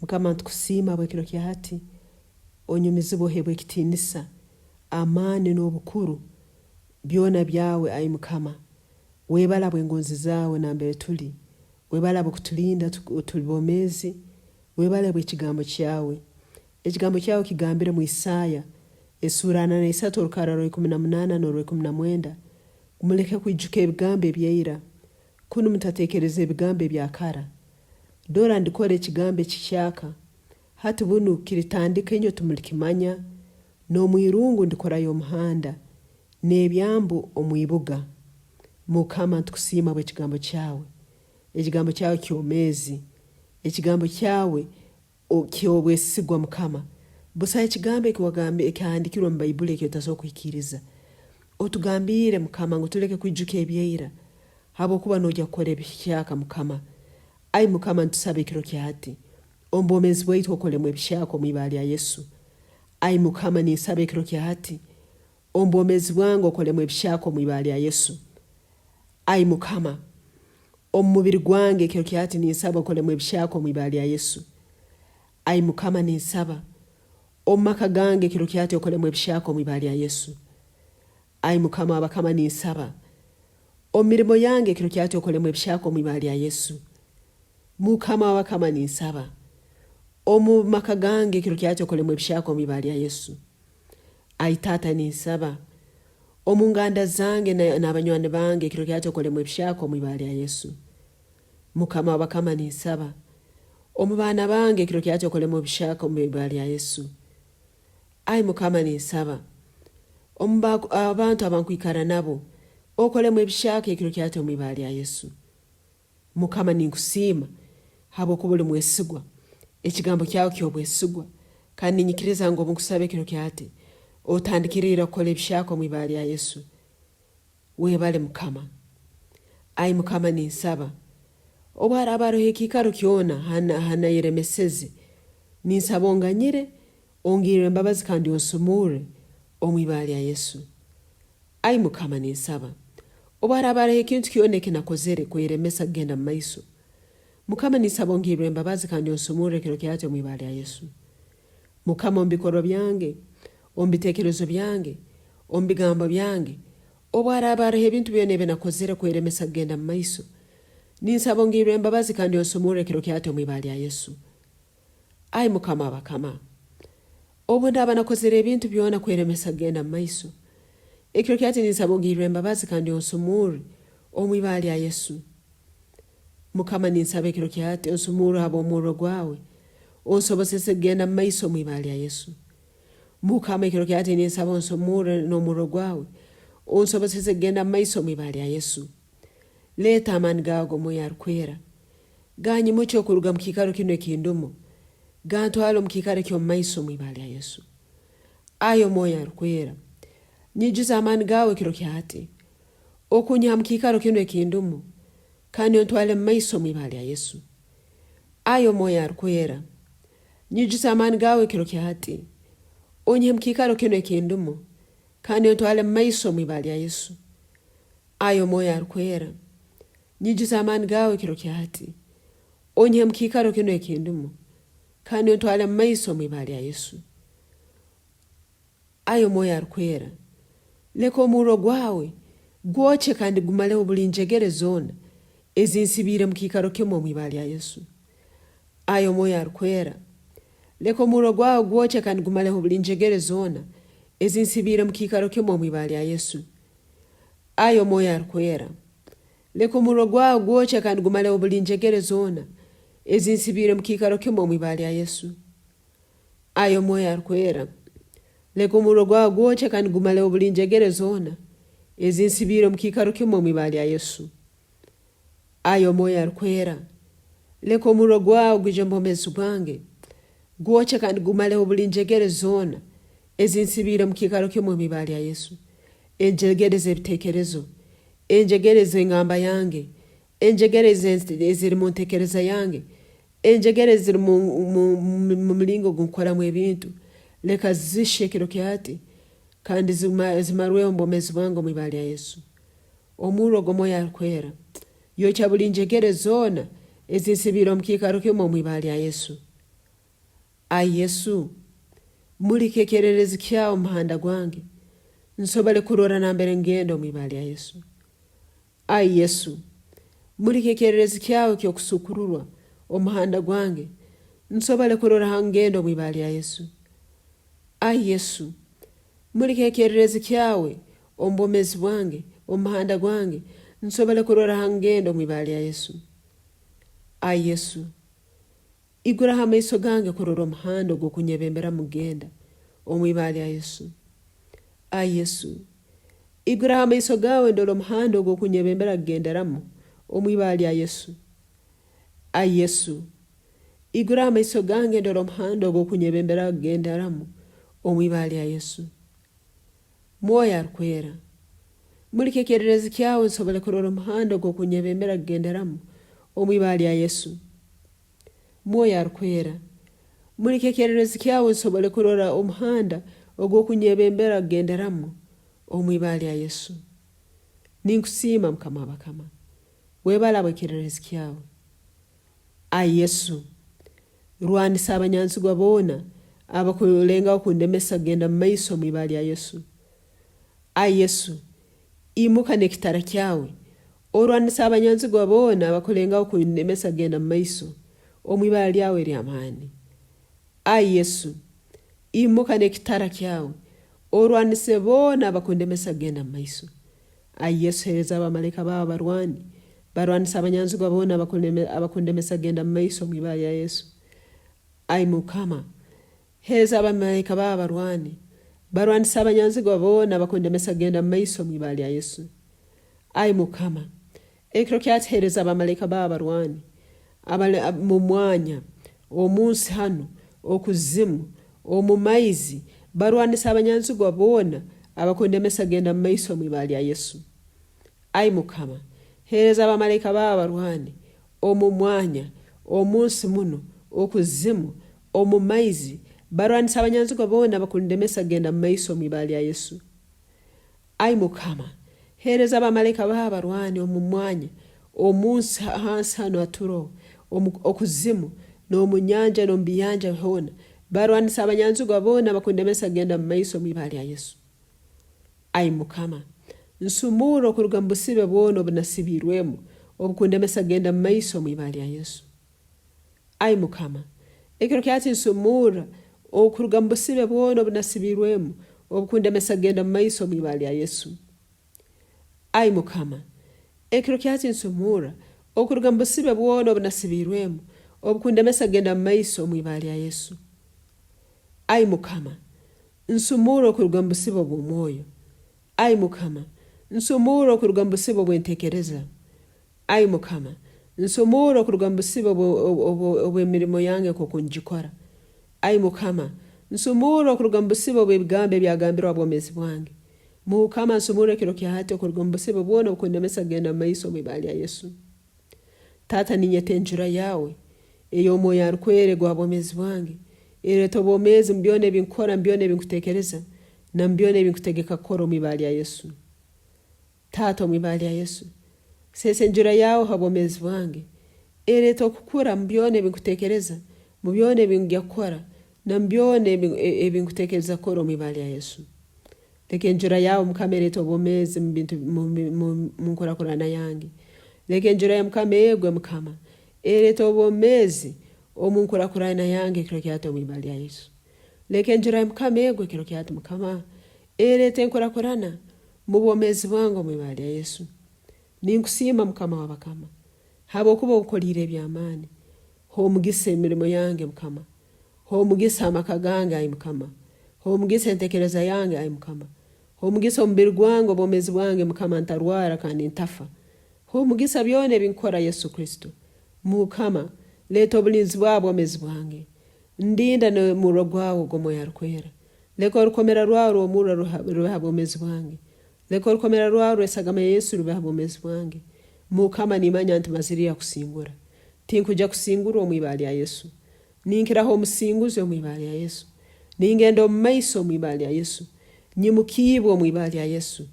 Mukama Kusiima bwekiro kya hati onyumizibo hebwe kitinisa amani n'obukuru byona byawe ayi Mukama. Webala bwengonzi zawe nambere tuli, webala bukutulinda tulibomezi, webala bwekigambo kyawe. Ekigambo kyawe kigambire mu Isaya esura 43 olukara 18 n'olwe19. Kumuleke kwijuka ebigambo ebyeira, kunu mutatekereza ebigambo ebyakara. Dora ndikore ekigambo ekikyaka, hati bunu kiritandika enyo tumulikimanya, n'omwirungu ndikorayo omuhanda, n'ebyambu omwibuga. Mukama Kusiima bw'ekigambo kyawe. Ekigambo kyawe kyomezi, ekigambo kyawe kyobwesigwa Mukama. Busa ekigambo ekiwagambe ekihandikirwa mu Bayibuli ekyotasokwikiriza. Otugambire Mukama ngo tuleke kwijuka ebyeira, habwokuba nojja kukora ebihyaka Mukama. Ayi Mukama ntusabe ekiro kya hati omubwomezi bwaitu okolemu ebihyaka omwibara lya Yesu. Ayi Mukama ninsaba ekiro kya hati omubwomezi bwange okolemu ebihyaka omwibara lya Yesu. Ayi Mukama omubiri gwange ekiro kya hati ninsaba okolemu ebihyaka omwibara lya Yesu. Ayi Mukama ninsaba omumaka gange ekiro kya hati okolemu ebihyaka omwibara lya Yesu. Ayi Mukama abakama ninsaba omirimo yange ekiro kya hati okolemu ebihyaka omwibara lya Yesu. Mukama abakama ninsaba omumaka gange ekiro kya hati okolemu ebihyaka omwibara lya Yesu. Ayi Tata ninsaba omunganda zange n'abanywani bange ekiro kya hati okolemu ebihyaka omwibara lya Yesu. Mukama abakama ninsaba omubana bange ekiro kya hati okolemu ebihyaka omwibara lya Yesu. Ayi Mukama ninsaba abantu abankwikara nabo okolemu ebihyaka ekiro kya hati omwibara lya Yesu. Mukama ninkusiima habwokuba oli mwesigwa, ekigambo kyawe kyobwesigwa, kandi ninyikiriza ngo nkusaba ekiro kya hati otandikirira okukola ebihyaka omwibara lya Yesu. Webale Mukama. Ayi Mukama ninsaba obuharaba haroho ekikaro kyona hanayeremeseze, ninsaba onganyire, ongi're embabazi kandi onsumu're omwibara lya Yesu. Ayi Mukama ninsaba obuharaba haroho ekintu kyona ekinakozere kweremesa kugenda mumaiso. Mukama ninsaba ongi're embabazi kandi onsumu're ekiro kya hati omwibara lya Yesu. Mukama ombikorwa byange, ombitekerezo byange, ombigambo byange, obuharaba haroho ebintu byona ebinakozere kweremesa kugenda mumaiso. Ninsaba ongi're embabazi kandi onsumu're ekiro kya hati omwibara lya Yesu. Ayi Mukama abakama obu ndaba nakozere ebintu byona kweremesa kugenda mumaiso, ekiro kya hati ninsaba ongi're embabazi kandi onsumu're omwibara lya Yesu. Mukama ninsaba ekiro kya hati onsumu're haba omu'ro gwawe, onsobozese kugenda mumaiso omwibara lya Yesu. Mukama ekiro kya hati ninsaba onsumu're nomu'ro gwawe, onsobozese kugenda mumaiso omwibara lya Yesu. Leta amani gawe Omwoyo Arukwera, ganyimuche okuruga mu kikaro kino ekindumu, gantwala mu kikaro ky'omumaiso omwibara lya Yesu. Ayi Omwoyo Arukwera, nyijuza amani gawe ekiro kya hati okunyiha mu kikaro kino ekindumu, kandi ontwale mumaiso omwibara lya Yesu. Ayi Omwoyo Arukwera, nyijuza amani gawe ekiro kya hati onyihe mu kikaro kino ekindumu, kandi ontwale mumaiso omwibara lya Yesu. Ayi Omwoyo Arukwera, nyijuza amani gawe ekiro kya hati onyihe mu kikaro kino ekindumu, kandi ontwale mumaiso omwibara lya Yesu. Ayi Omwoyo Arukwera, leka omu'ro gwawe gwoche kandi gumaleho buli njegere zona ezinsibire mu kikaro kimu omwibara lya Yesu. Ayi Omwoyo Arukwera, leka omu'ro gwawe gwoche kandi gumaleho buli njegere zona ezinsibire mu kikaro kimu omwibara lya Yesu. Ayi Omwoyo Arukwera, leka omu'ro gwawe gwoche kandi gumaleho buli njegere zona ezinsibire mu kikaro kimu omwibara lya Yesu. Ayi Omwoyo Arukwera, leka omu'ro gwawe gwoche kandi gumaleho buli njegere zona ezinsibire mu kikaro kimu omwibara lya Yesu. Ayi Omwoyo Arukwera, leka omu'ro gwawe gwije mu bwomezi bwange, gwoche kandi gumaleho buli njegere zona ezinsibire mu kikaro kimu omwibara lya Yesu. Enjegere z'ebitekerezo, enjegere z'engamba yange, enjegere eziri mu ntekereza yange, enjegere eziri mu mulingo gunkoramu ebintu, leka zishe ekiro kya hati kandi zimarweho mu bwomezi bwange omwibara lya Yesu. Omu'ro gw'Omwoyo Arukwera yokya buli njegere zona ezinsibire mu kikaro kimu omwibara lya Yesu. Ai Yesu, mulikekererezi kyawo omuhanda gwange, nsobole kurora nambere ngenda omwibara lya Yesu. Ai Yesu, mulikekererezi kyawo ky'okusukururwa omuhanda gwange, nsobole kurora hangenda omwibara lya Yesu. Ai Yesu, mulikekererezi kyawe omubwomezi bwange omuhanda gwange, nsobole kurora hangenda omwibara lya Yesu. Ai Yesu, igura amaiso gange kurora omuhanda ogw'okunyebembera mugenda omwibara lya Yesu. Ai Yesu, igura amaiso gawe ndora omuhanda ogw'okunyebembera kugenderamu omwibara lya Yesu. Ai Yesu, igura amaiso gange ndora omuhanda ogw'okunyebembera kugenderamu omwibara lya Yesu. Omwoyo Arukwera, mulikekererezi kyawe nsobole kurora omuhanda ogw'okunyebembera kugenderamu omwibara lya Yesu. Omwoyo Arukwera, mulikekererezi kyawe nsobole kurora omuhanda ogw'okunyebembera kugenderamu omwibara lya Yesu. Ninkusiima Mukama w'abakama, webala bwekererezi kyawe. Ai Yesu, rwanisa abanyanzigwa boona abakulengaho kundemesa kugenda mumaiso omwibara lya Yesu. Ai Yesu, imuka n'ekitara kyawe orwanisa abanyanzigwa boona abakulengaho kundemesa kugenda mumaiso omwibara lyawe ery'amaani. Ai Yesu, imuka n'ekitara kyawe orwanise boona abakundemesa kugenda mumaiso. Ai Yesu, hereza abamalayika bawe barwani barwanisa abanyanzigwa boona abakundemesa kugenda mumaiso omwibara lya Yesu. Ai Mukama, hereza abamalayika bawe barwani barwanisa abanyanzigwa boona abakundemesa kugenda mumaiso omwibara lya Yesu. Ai Mukama, ekiro kyati hereza abamalayika bawe barwani mu mwanya omunsi hano okuzimu omumaizi barwanisa abanyanzigwa boona abakundemesa kugenda mumaiso omwibara lya Yesu. Ai Mukama, hereza abamalayika bawe barwani omu mwanya omunsi muno okuzimu omumaizi barwanisa abanyanzigwa boona abakundemesa kugenda mumaiso omwibara lya Yesu. Ai Mukama, hereza abamalayika bawe barwani omu mwanya omunsi hansi hano haturo okuzimu n'omunyanja n'omubiyanja hona barwanisa abanyanzigwa boona abakundemesa kugenda mumaiso omwibara lya Yesu. Ai Mukama, nsumu'ra okuruga mu busibe bwona obunasibirwemu obukundemesa kugenda mumaiso omwibara lya Yesu. Ai Mukama, ekiro kyati nsumu'ra okuruga mu busibe bwona obunasibirwemu obukundemesa kugenda mumaiso omwibara lya Yesu. Ai Mukama, ekiro kyati nsumu'ra okuruga mu busibe bwona obunasibirwemu obukundemesa kugenda mumaiso omwibara lya Yesu. Ai Mukama, nsumu'ra okuruga mu busibe bw'omwoyo. Ai Mukama, nsumu'ra okuruga mu busibe bw'entekereza. Ai Mukama, nsumu'ra okuruga mu busibe obw'emirimo yange nk'oku ngikora. Ai Mukama, nsumu'ra okuruga mu busibe bw'ebigambo ebyagambirwa obwomezi bwange. Mukama, nsumu'ra ekiro kya hati okuruga mu busibe bwona obukundemesa kugenda mumaiso omwibara lya Yesu. Tata, ninyeta enjura yawe ey'Omwoyo Arukwera gwa bwomezi bwange ereeta obwomezi mu byona ebinkora, mu byona ebinkutekereza na mu byona ebinkutegeka kukora omwibara lya Yesu. Tata, omwibara lya Yesu, sesa enjura yawe ha bwomezi bwange ereeta okukura mu byona ebinkutekereza, mu byona ebingya kukora na mu byona ebinkutekereza kukora omwibara lya Yesu. Leka enjura yawe Mukama ereeta obwomezi mu nkurakurana yange. Leka enjura ya Mukama egwe Mukama ereeta obwomezi omu nkurakurana yange ekiro kyati omwibara lya Yesu. Leka enjura ya Mukama egwe ekiro kyati Mukama ereeta enkurakurana mu bwomezi bwange omwibara lya Yesu. Ninkusiima Mukama w'abakama habw'okuba okolire eby'amaani. Homugisa emirimo yange Mukama, homugisa amaka gange ayi Mukama, homugisa entekereza yange ayi Mukama, homugisa omubiri gwange obwomezi bwange Mukama ntarwara kandi ntafa. Homugisa byona ebinkora Yesu Kristo. Mukama, leeta obulinzi bwa bwomezi bwange. Ndinda nomu'ro gwawe ogw'Omwoyo Arukwera. Leka orukomera rwawe omu'ro rube ha bwomezi bwange. Leka orukomera rwawe rwesagama Yesu rube ha bwomezi bwange. Mukama, nimanya nti maziriya kusingura. Tinkujja kusingura omwibara lya Yesu. Ninkiraho omusinguzi omwibara lya Yesu. Ningenda omumaiso omwibara lya Yesu. Nyimukiibwe omwibara lya Yesu.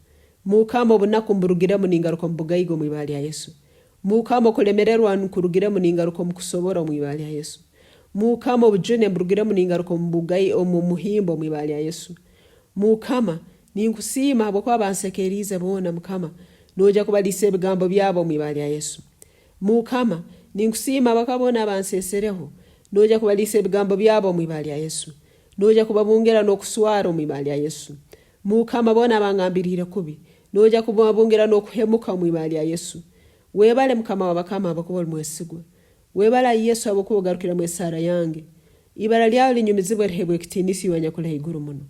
Mukama, obunaku mburugiremu ningaruka mu bugaiga omwibara lya Yesu. Mukama, okulemererwa nkurugiremu ningaruka mu kusobora omwibara lya Yesu. Mukama obujune mburugire muningaruko mbugai omumuhimbo mwibali ya Yesu. Mukama ninkusiima abo kwa bansekerize bona Mukama noja kubalisa ebigambo byabo mwibali ya Yesu. Mukama ninkusiima abakabona bansesereho noja kubalisa ebigambo byabo mwibali ya Yesu. Noja kubabungera n'okuswara mwibali ya Yesu. Mukama bona bangambirire kubi noja kubabungera n'okuhemuka mwibali ya Yesu. Webale Mukama wabakama abakuba mwesigwa. Webala Yesu abakuba garukira mwesara yange. Ibara lyawe linyumizibwe rihebwe kitinisi wanyakula iguru muno.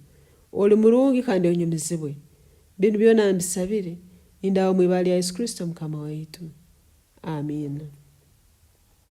Oli murungi kandi unyumizibwe. Bintu byona mbisabire indawo mwibali ya Yesu Kristo Mukama waitu. Amen.